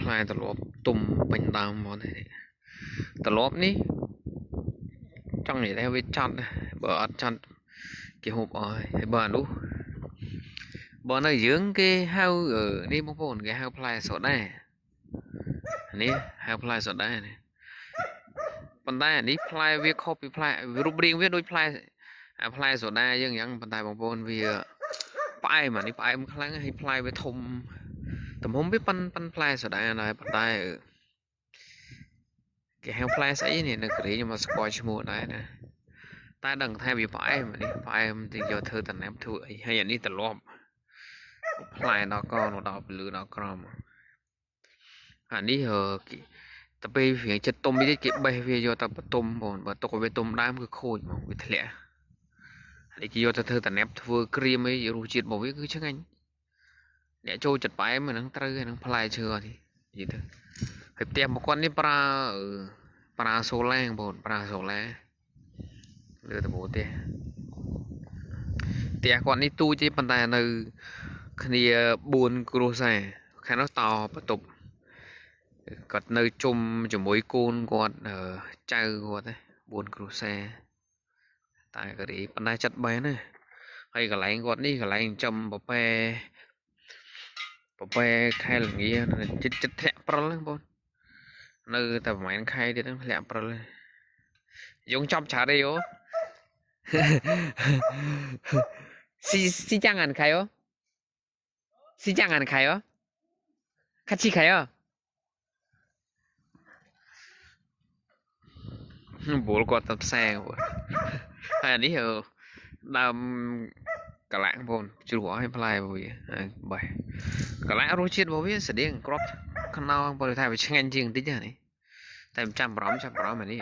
ផ្លែត្រឡប់ទុំពេញដើមមកនេះត្រឡប់នេះចង់និយាយថាវាចត់បើអត់ចត់គេហូបអស់ហើយបើនោះបើនៅយើងគេហៅនេះបងប្អូនគេហៅផ្លែសូដានេះហៅផ្លែសូដានេះប៉ុន្តែនេះផ្លែវាខុសពីផ្លែរូបរាងវាដូចផ្លែសូដាយើងអញ្ចឹងប៉ុន្តែបងប្អូនវាផ្អែមនេះផ្អែមខ្លាំងហើយផ្លែវាធំទំហំវាប៉ិនផ្លែសូដាដែរប៉ុន្តែគេហៅផ្លែស្អីនេះនៅកូរ៉េខ្ញុំមកស្គាល់ឈ្មោះដែរណាតែដឹងថាវាផ្អែមនេះផ្អែមទីយកធ្វើតំណាំធ្វើអីហើយអានេះត្រឡប់ផ្លែដល់កនោះដល់ពលឺដល់ក្រមអានេះតែពេលវាចិត្តទុំនេះគេបេះវាយកទៅបន្ទុំបងបើទុកឲ្យវាទុំដើមគឺខូចហ្មងវាធ្លាក់ហើយគេយកទៅធ្វើតំណាំធ្វើក្រៀមអីរសជាតិរបស់វាគឺឆ្ងាញ់អ្នកចូលចិត្តផ្អែមហ្នឹងត្រូវហ្នឹងផ្លែឈើនេះនិយាយទៅហើយផ្ទះមកគាត់នេះប្រើសូឡាបងប្រើសូឡាលើដំបូលផ្ទះគាត់នេះទូចទេប៉ុន្តែនៅគ្នា4គ្រួសារខាងនោះតបន្ទប់គាត់នៅជុំជាមួយកូនគាត់ចៅគាត់4គ្រួសារតែកូរ៉េប៉ុន្តែចិត្តបែនណាហើយកន្លែងគាត់នេះកន្លែងចំប្រពែខែល្ងាចិត្តធ្លាក់ព្រិលហ្នឹងបងនៅតែប្រហែលខែទៀតហ្នឹងធ្លាក់ព្រិលយើងចប់ច្រើនទេអូស៊ីចាំងអានខៃអូស៊ីចាំងអានខៃអូខាត់ជីខៃអូបួលគាត់ទៅផ្សារហើយអានេះដើមកន្លាក់បងជ្រុះឲ្យផ្លែវាបេះកន្លាក់រសជាតិរបស់វាស្តៀងគ្រាប់ខ្នោបងថាវាឆ្ងាញ់ជាងបន្តិចនេះតែចាំបារម្ភអានេះ